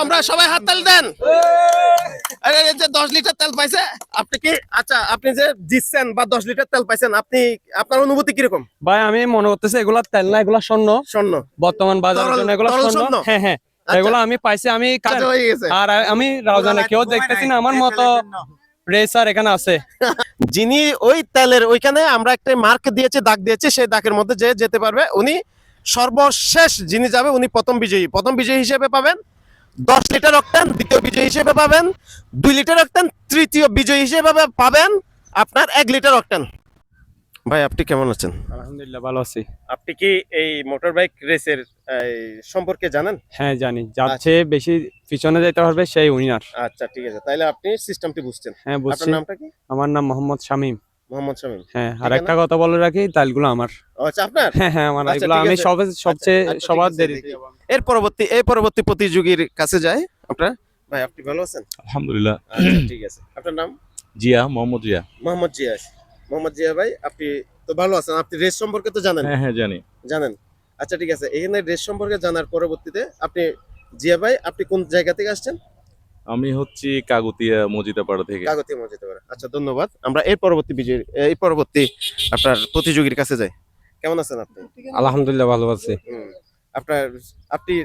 আমরা সবাই হাততালি দেন। আরে এই যে 10 লিটার তেল পাইছে, আপনি কি আচ্ছা আপনি যে জিতছেন বা 10 লিটার তেল পাইছেন, আপনি আপনার অনুভূতি কিরকম? ভাই আমি মনে করতেছি এগুলা তেল না, এগুলা স্বর্ণ। স্বর্ণ বর্তমান বাজারের তরল- জন্য এগুলা তরল স্বর্ণ। স্বর্ণ? হ্যাঁ হ্যাঁ, আচ্ছা। এগুলা আমি পাইছি, আমি কাজে হয়ে গেছে। আর আমি রাউজানে কেউ দেখতেছি না আমার মতো রেসার এখানে আছে। যিনি ওই তেলের ওইখানে আমরা একটা মার্ক দিয়েছে, দাগ দিয়েছে, সেই দাগের মধ্যে যে যেতে পারবে উনি সর্বশেষ যিনি যাবে উনি প্রথম বিজয়ী। প্রথম বিজয়ী হিসেবে পাবেন 10 লিটার অক্টেন, দ্বিতীয় বিজয়ী হিসেবে পাবেন 2 লিটার অক্টেন, তৃতীয় বিজয়ী হিসেবে পাবেন আপনার 1 লিটার অক্টেন। ভাই আপনি কেমন আছেন? আলহামদুলিল্লাহ ভালো আছি। আপনি কি এই মোটর বাইক রেসের সম্পর্কে জানেন? হ্যাঁ জানি, যাচ্ছে বেশি পিছনে যেতে পারবে সেই উইনার। আচ্ছা ঠিক আছে, তাহলে আপনি সিস্টেমটি বুঝছেন। হ্যাঁ আপনার বুঝছি। নামটা কি? আমার নাম মোহাম্মদ শামীম। মোহাম্মদ শামীম। হ্যাঁ, আর ঠিকানা? একটা কথা বলে রাখি, তাইলগুলো আমার। ও আচ্ছা আপনার? হ্যাঁ হ্যাঁ আমার, আচ্ছা, এগুলো ঠিক আমি আছে। সবচেয়ে আচ্ছা, ঠিক সবার আছে, দেরি। দেখি। এই পরবর্তী প্রতিযোগীর কাছে যায় আপনার। ভাই আপনি ভালো আছেন? আলহামদুলিল্লাহ। আচ্ছা ঠিক আছে, আপনার নাম? জিয়া, মোহাম্মদ জিয়া। মোহাম্মদ জিয়া। মোহাম্মদ জিয়া ভাই, আপনি তো ভালো আছেন, আপনি রেস সম্পর্কে তো জানেন? হ্যাঁ হ্যাঁ জানি। জানেন। আচ্ছা ঠিক আছে, এখানে রেস সম্পর্কে জানার পরবর্তীতে আপনি জিয়া ভাই আপনি কোন জায়গা থেকে আসছেন? আমি হচ্ছি কাগতিয়া মজিদাপাড়া থেকে। কাগতি মসজিদে পারে। আচ্ছা ধন্যবাদ। আমরা এই পরবর্তী আপনার প্রতিযোগীর কাছে যাই। কেমন আছেন আপনি? আলহামদুলিল্লাহ ভালো আছি। আপনি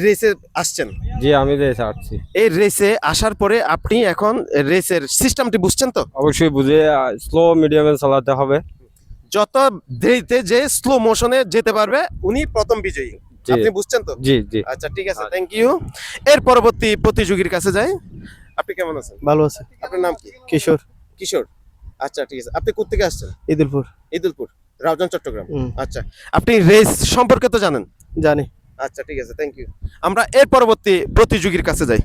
রেসে আসছেন। জি আমি রেসে আসছি। এই রেসে আসার পরে আপনি এখন রেসের সিস্টেমটি বুঝছেন তো? অবশ্যই বুঝে স্লো মিডিয়ামে চালাতে হবে। যত দেরিতে যে স্লো মোশনে যেতে পারবে উনি প্রথম বিজয়ী। জি। আপনি বুঝছেন তো? জি জি। আচ্ছা ঠিক আছে, থ্যাংক ইউ। এর পরবর্তী প্রতিযোগীর কাছে যাই। আপনি কেমন আছেন? ভালো আছে। আপনার নাম কি? কিশোর। কিশোর। আচ্ছা ঠিক আছে, আপনি কোথা থেকে আসছেন? ঈদুলপুর। ঈদুলপুর, রাউজান, চট্টগ্রাম। হুম। আচ্ছা, আপনি রেস সম্পর্কে তো জানেন? জানি। আচ্ছা ঠিক আছে, থ্যাংক ইউ। আমরা এর পরবর্তী প্রতিযোগীর কাছে যাই।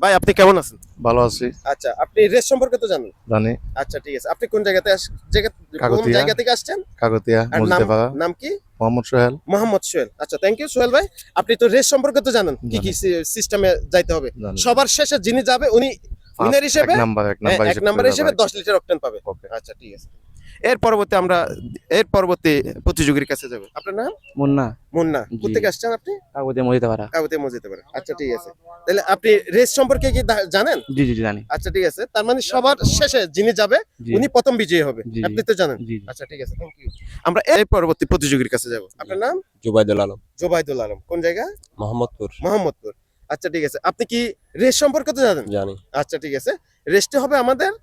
ভাই আপনি কেমন আছেন? ভালো আছি। আচ্ছা, আপনি রেস সম্পর্কে তো জানেন? জানি। আচ্ছা ঠিক আছে, আপনি কোন কোন কাকতিয়া। জায়গা থেকে আসছেন? কাগতিয়া আর মজিদাপাড়া। নাম কি? মোহাম্মদ সোহেল। মোহাম্মদ সোহেল। আচ্ছা থ্যাংক ইউ সোহেল ভাই। আপনি তো রেস সম্পর্কে তো জানেন কি কি সিস্টেমে যাইতে হবে। জানি। সবার শেষে যিনি যাবে উনি উইনার হিসেবে এক নাম্বার এক নাম্বার হিসেবে 10 লিটার অক্টেন পাবে। ওকে। আচ্ছা ঠিক আছে। এর পরবর্তী প্রতিযোগীর কাছে যাব। আপনার নাম? মুন্না। মুন্না। জি। কোথা থেকে আসছেন আপনি? কাগতিয়া মজিদাপাড়া। কাগতে মসজিদে পারে। আচ্ছা ঠিক আছে, তাহলে আপনি রেস সম্পর্কে কি জানেন? জি জি জানি। আচ্ছা ঠিক আছে, তার মানে সবার শেষে যিনি যাবে জি। উনি প্রথম বিজয়ী হবে। জি, জি। আপনি তো জানেন? জি। আচ্ছা ঠিক আছে, থ্যাংক ইউ। আমরা এই পরবর্তী প্রতিযোগীর কাছে যাব। আপনার নাম? জুবাইদুল আলম, জোবাইদুল আলম। কোন জায়গা? মোহাম্মদপুর। মোহাম্মদপুর। আচ্ছা ঠিক আছে, আপনি কি রেস সম্পর্কে তো জানেন? জানি। আচ্ছা ঠিক আছে, রেসটি হবে আমাদের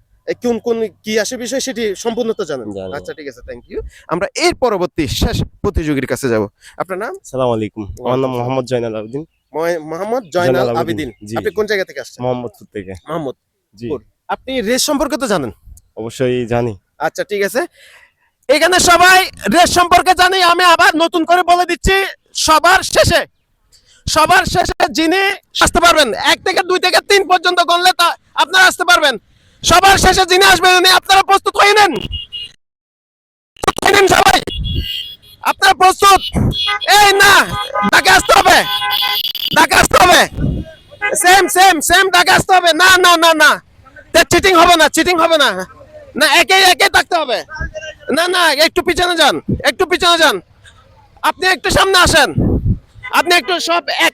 কোন কোন কি আসে বিষয় সেটি সম্পূর্ণ তো জানেন? জানি। আচ্ছা ঠিক আছে, থ্যাংক ইউ। আমরা এর পরবর্তী শেষ প্রতিযোগীর কাছে যাব। আপনার নাম? সালাম আলাইকুম, আমার নাম মোহাম্মদ জয়নাল আবেদিন। মোহাম্মদ জয়নাল জয়নাল আবেদিন। আবেদিন, জি। আপনি কোন জায়গা থেকে আসছেন? মোহাম্মদপুর থেকে। মোহাম্মদ। জি আপনি রেস সম্পর্কে তো জানেন? অবশ্যই জানি। আচ্ছা ঠিক আছে, এখানে সবাই রেস সম্পর্কে জানি। আমি আবার নতুন করে বলে দিচ্ছি, সবার শেষে যিনি আসতে পারবেন 1 থেকে 2 থেকে 3 পর্যন্ত গণলে তা আপনারা আসতে পারবেন। সবার শেষে যিনি আসবেন উনি, আপনারা প্রস্তুত হয়ে নেন। সবাই আপনারা প্রস্তুত? এই না, ঢাকা আসতে হবে, ঢাকা আসতে হবে, সেম ঢাকা আসতে হবে। না না না না, চিটিং হবে না, চিটিং হবে না। না একে থাকতে হবে। না না, একটু পিছনে যান, আপনি একটু সামনে আসেন, আপনি একটু সব এক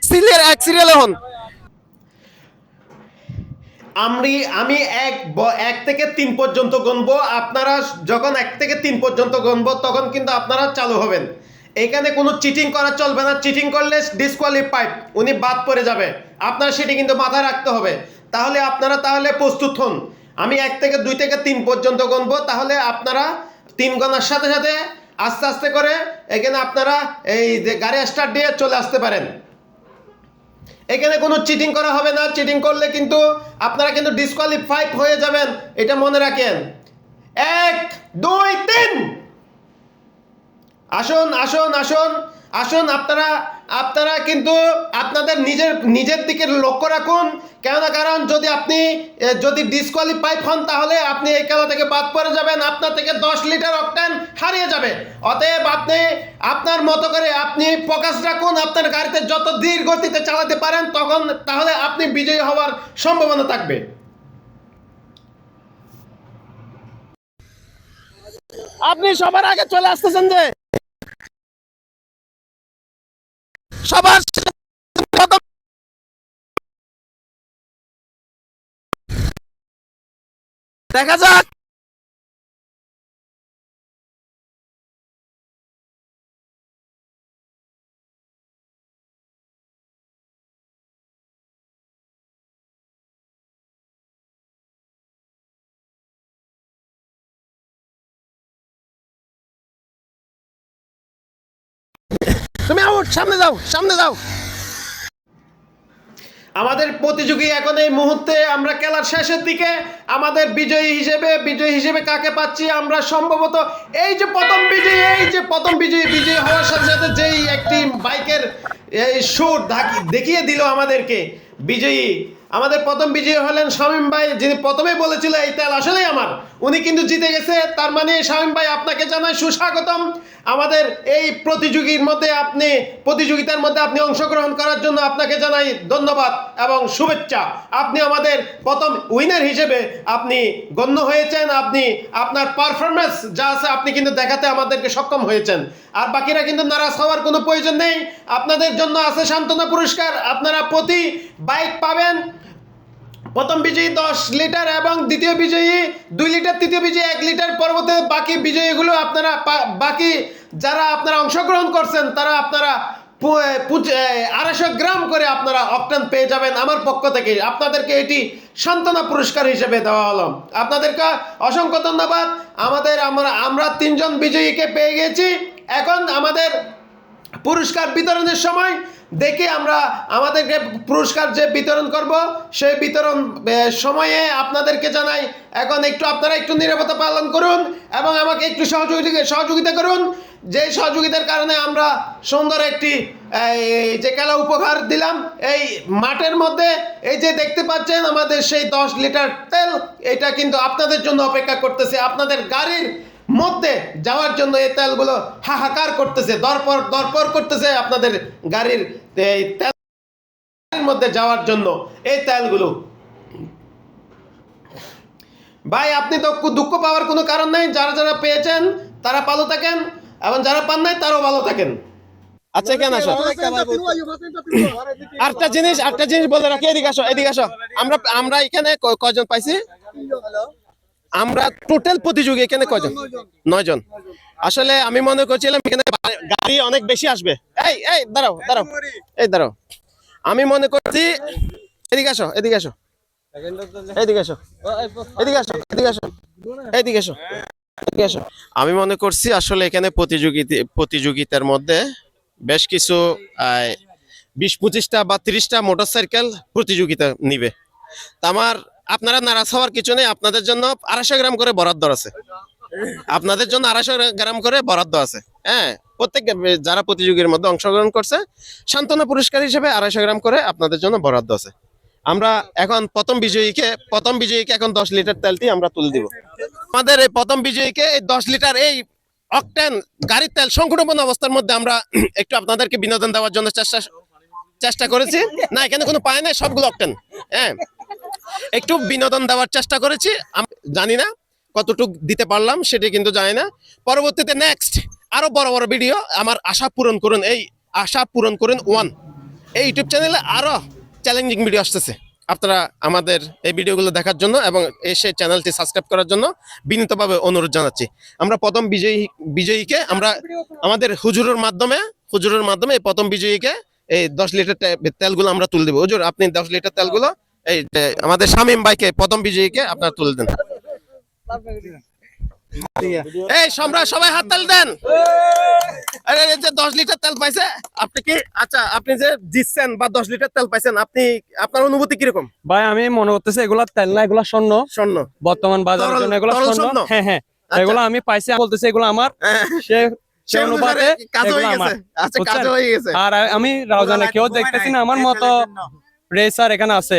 সিরিয়ালে হন। আমি এক থেকে 3 পর্যন্ত গণবো। আপনারা যখন 1 থেকে 3 পর্যন্ত গণবো তখন কিন্তু আপনারা চালু হবেন। এখানে কোনো চিটিং করা চলবে না। চিটিং করলে ডিসকোয়ালিফাইড, উনি বাদ পড়ে যাবে। আপনারা সেটি কিন্তু মাথায় রাখতে হবে। তাহলে প্রস্তুত হন। আমি 1 থেকে 2 থেকে 3 পর্যন্ত গণবো, তাহলে আপনারা 3 গণার সাথে সাথে আস্তে আস্তে করে এখানে আপনারা এই যে গাড়ি স্টার্ট দিয়ে চলে আসতে পারেন। এখানে কোনো চিটিং করা হবে না। চিটিং করলে কিন্তু আপনারা কিন্তু ডিসকোয়ালিফাইড হয়ে যাবেন, এটা মনে রাখেন। 1 2 3 আসুন। আপনারা কিন্তু আপনাদের নিজের দিকে লক্ষ্য রাখুন। কারণ যদি ডিসকোয়ালিফাইড হন তাহলে আপনি এই খেলা থেকে বাদ পড়ে যাবেন। আপনার থেকে 10 লিটার অক্টেন হারিয়ে যাবে। অতএব আপনি আপনার মতো করে আপনি ফোকাস রাখুন। আপনার গাড়িতে যত ধীর গতিতে চালাতে পারেন তাহলে আপনি বিজয়ী হওয়ার সম্ভাবনা থাকবে। আপনি সবার আগে চলে আসতেছেন যে সবার দেখা যাক। তুমি আউট, সামনে যাও, সামনে যাও। আমাদের প্রতিযোগী এখন এই মুহূর্তে আমরা খেলার শেষের দিকে আমাদের বিজয়ী হিসেবে কাকে পাচ্ছি আমরা সম্ভবত এই যে প্রথম বিজয়ী হওয়ার সাথে সাথে যেই একটি বাইকের এই সুর দেখিয়ে দিল আমাদেরকে বিজয়ী। আমাদের প্রথম বিজয়ী হলেন শামীম ভাই, যিনি প্রথমে বলেছিল এই তেল আসলেই আমার, উনি কিন্তু জিতে গেছে। তার মানে শামীম ভাই আপনাকে জানাই সুস্বাগতম আমাদের এই প্রতিযোগিতার মধ্যে আপনি অংশগ্রহণ করার জন্য আপনাকে জানাই ধন্যবাদ এবং শুভেচ্ছা। আপনি আমাদের প্রথম উইনার হিসেবে আপনি গণ্য হয়েছেন। আপনি আপনার পারফরমেন্স যা আছে আপনি কিন্তু দেখাতে আমাদেরকে সক্ষম হয়েছেন। আর বাকিরা কিন্তু নারাজ হওয়ার কোনো প্রয়োজন নেই, আপনাদের জন্য আছে সান্ত্বনা পুরস্কার। আপনারা প্রতি বাইক পাবেন, প্রথম বিজয়ী 10 লিটার এবং দ্বিতীয় বিজয়ী 2 লিটার, তৃতীয় বিজয়ী 1 লিটার। পরবর্তী বাকি বিজয়ীগুলো আপনারা বাকি যারা আপনারা অংশগ্রহণ করছেন তারা আপনারা 250 গ্রাম করে আপনারা অকটেন পেয়ে যাবেন আমার পক্ষ থেকে। আপনাদেরকে এটি সান্ত্বনা পুরস্কার হিসেবে দেওয়া হলো। আপনাদেরকে অসংখ্য ধন্যবাদ। আমরা 3 জন বিজয়ীকে পেয়ে গেছি। এখন আমাদের পুরস্কার বিতরণের সময় দেখি আমরা আমাদেরকে পুরস্কার যে বিতরণ করব সেই বিতরণ সময়ে আপনাদেরকে জানাই এখন আপনারা একটু নীরবতা পালন করুন এবং আমাকে একটু সহযোগিতা করুন। যে সহযোগিতার কারণে আমরা সুন্দর একটি যে খেলা উপহার দিলাম। এই মাঠের মধ্যে এই যে দেখতে পাচ্ছেন আমাদের সেই 10 লিটার তেল, এটা কিন্তু আপনাদের জন্য অপেক্ষা করতেছে। আপনাদের গাড়ির মধ্যে যাওয়ার জন্য এই তেলগুলো হাহাকার করতেছে, দরপর করতেছে আপনাদের গাড়ির এই তেলের মধ্যে যাওয়ার জন্য এই তেলগুলো। ভাই আপনি তো দুঃখ পাওয়ার কোনো কারণ নাই, যারা পেয়েছেন তারা ভালো থাকেন এবং যারা পান নাই তারাও ভালো থাকেন। আচ্ছা কেন আসো, আরেকটা জিনিস বলে রাখি, এদিকে আসো। আমরা এখানে কয়জন পাইছি? আমরা টোটাল প্রতিযোগী এখানে কয়জন? 9 জন। আসলে আমি মনে করছিলাম এখানে গাড়ি অনেক বেশি আসবে। এই দাঁড়াও, আমি মনে করছি এদিকে আসো। আমি মনে করছি আসলে এখানে প্রতিযোগিতার মধ্যে বেশ কিছু 20-25টা বা 30টা মোটরসাইকেল প্রতিযোগিতা নিবে। তা আপনারা নারাজ হওয়ার কিছু নেই, আপনাদের জন্য 250 গ্রাম করে বরাদ্দ আছে। আপনাদের জন্য 250 গ্রাম করে বরাদ্দ আছে। হ্যাঁ, প্রত্যেক যারা প্রতিযোগীর মধ্যে অংশগ্রহণ করছে সান্ত্বনা পুরস্কার হিসেবে 250 গ্রাম করে আপনাদের জন্য বরাদ্দ আছে। আমরা এখন প্রথম বিজয়ীকে এখন 10 লিটার তেলটি আমরা তুলে দিব। আমাদের এই প্রথম বিজয়ীকে এই 10 লিটার এই অকটেন গাড়ির তেল সংকটপূর্ণ অবস্থার মধ্যে আমরা একটু আপনাদেরকে বিনোদন দেওয়ার জন্য চেষ্টা করেছি। না, এখানে কোনো পায় নাই, সবগুলো অকটেন। হ্যাঁ, একটু বিনোদন দেওয়ার চেষ্টা করেছি। জানি না কতটুকু দিতে পারলাম, সেটা কিন্তু জানি না। পরবর্তীতে নেক্সট আরো বড় বড় ভিডিও, আমার আশা পূরণ করুন 1 এই ইউটিউব চ্যানেলে আরো চ্যালেঞ্জিং ভিডিও আসতেছে। আপনারা আমাদের এই ভিডিওগুলো দেখার জন্য এবং সেই চ্যানেলটি সাবস্ক্রাইব করার জন্য বিনীতভাবে অনুরোধ জানাচ্ছি। আমরা প্রথম বিজয়ীকে আমরা আমাদের হুজুরের মাধ্যমে এই প্রথম বিজয়ীকে এই 10 লিটার তেলগুলো আমরা তুলে দেবো। হুজুর আপনি 10 লিটার তেলগুলো এই আমাদের শামীম ভাইকে প্রথম বিজয়ীকে আপনারা তুলে দেন। এই সবাই হাততালি দেন। আরে এই যে 10 লিটার তেল পাইছে, আপনি কি আপনি যে জিতছেন বা 10 লিটার তেল পাইছেন, আপনার অনুভূতি কিরকম? ভাই আমি মনে করতেছি এগুলা তেল না, এগুলা স্বর্ণ বর্তমান বাজারের জন্য এগুলা স্বর্ণ। হ্যাঁ, এগুলা আমি পাইছি, বলতেছি এগুলো আমার। সে অনুপাতে কাজ হয়ে গেছে। আচ্ছা, কাজ হয়ে গেছে। আর আমি রাউজানে কেউ দেখতেছি না আমার মতো রেসার এখানে আছে,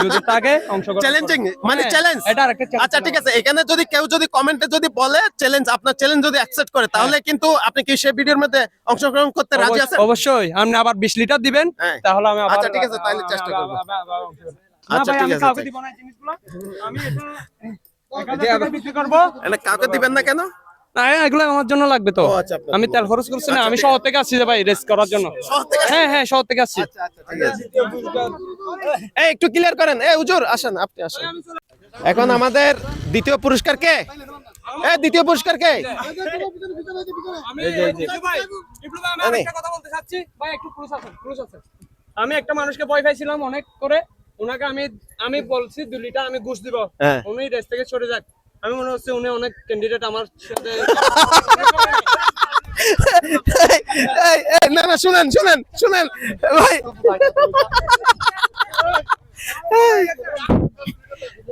যদি তাকে অংশগ্রহণ চ্যালেঞ্জিং মানে চ্যালেঞ্জ। এটা আরেকটা চ্যালেঞ্জ। আচ্ছা ঠিক আছে, এখানে যদি কেউ কমেন্টে বলে চ্যালেঞ্জ, আপনার চ্যালেঞ্জ যদি অ্যাকসেপ্ট করে, তাহলে কিন্তু আপনি কি সেই ভিডিওর মধ্যে অংশগ্রহণ করতে রাজি আছেন? অবশ্যই। আপনি আবার 20 লিটার দিবেন, তাহলে আমি আবার। আচ্ছা ঠিক আছে, তাহলে চেষ্টা করব। আচ্ছা ঠিক আছে, কাউকে দিব না জিনিসগুলো, আমি এটা বিক্রি করব। এটা কাউকে দিবেন না কেন? না, এগুলো আমার জন্য লাগবে তো। আমি তেল খরচ করছি না, আমি শহর থেকে আসছি ভাই রেস করার জন্য। হ্যাঁ, শহর থেকে আসছি। আচ্ছা ঠিক আছে। এই একটু ক্লিয়ার করেন। হুজুর আসেন, আপনি আসেন। এখন আমাদের দ্বিতীয় পুরস্কার কে? দ্বিতীয় পুরস্কার কে? আমি একটা মানুষকে ভয় পাইছিলাম অনেক করে, ওনাকে আমি বলছি 2 লিটার আমি ঘুষ দিব, হ্যাঁ। উনি রেস থেকে সরে যাক। আমি মনে হচ্ছে উনি অনেক ক্যান্ডিডেট আমার সাথে। না না, শুনেন ভাই,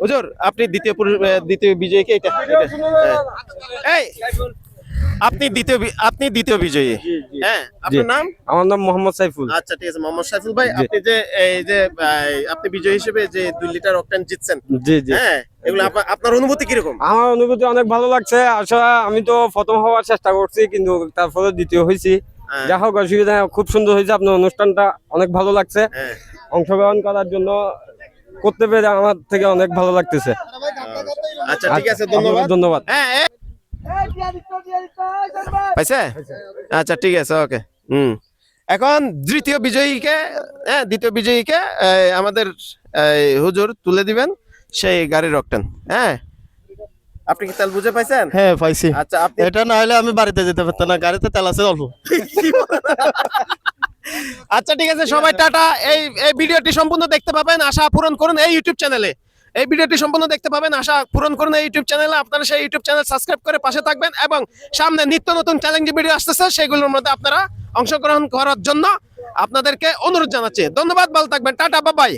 হুজুর আপনি দ্বিতীয় বিজয়ীকে এটা এই আপনি দ্বিতীয় বিজয়ী। হ্যাঁ, আপনার নাম? আমার নাম মোহাম্মদ সাইফুল। আচ্ছা ঠিক আছে, মোহাম্মদ সাইফুল ভাই, আপনি যে এই যে আপনি বিজয়ী হিসেবে যে 2 লিটার অকটেন জিতছেন, জি জি। হ্যাঁ, এগুলো আপনার অনুভূতি কিরকম? আমার অনুভূতি অনেক ভালো লাগছে। আসলে আমি তো প্রথম হওয়ার চেষ্টা করছি, কিন্তু তারপরে দ্বিতীয় হয়েছি। হ্যাঁ। যা হোক, অসুবিধা নেই, খুব সুন্দর হয়েছে। আপনার অনুষ্ঠানটা অনেক ভালো লাগছে। হ্যাঁ। অংশগ্রহণ করার জন্য করতে পেরে আমার থেকে অনেক ভালো লাগতেছে। আচ্ছা ঠিক আছে, ধন্যবাদ। আপনাকে ধন্যবাদ। হ্যাঁ, পাইছে? আচ্ছা ঠিক আছে, ওকে। এখন দ্বিতীয় বিজয়ীকে আমাদের হুজুর তুলে দিবেন সেই গাড়ির অকটেন। হ্যাঁ, আপনি কি তেল বুঝে পাইছেন? হ্যাঁ পাইছি। আচ্ছা, আপনি এটা না হলে আমি বাড়িতে যেতে পারতাম না, গাড়িতে তেল আছে অল্প। আচ্ছা ঠিক আছে, সবাই টাটা। এই ভিডিওটি সম্পূর্ণ দেখতে পাবেন, আশা পূরণ করুন এই ইউটিউব চ্যানেলে। এই ভিডিওটি সম্পূর্ণ দেখতে পাবেন, আশা পূরণ করুন এই ইউটিউব চ্যানেলে। আপনারা সেই ইউটিউব চ্যানেল সাবস্ক্রাইব করে পাশে থাকবেন, এবং সামনে নিত্য নতুন চ্যালেঞ্জিং ভিডিও আসতেছে, সেগুলোর মধ্যে আপনারা অংশগ্রহণ করার জন্য আপনাদেরকে অনুরোধ জানাচ্ছি। ধন্যবাদ, ভালো থাকবেন, টাটা, বাই বাই।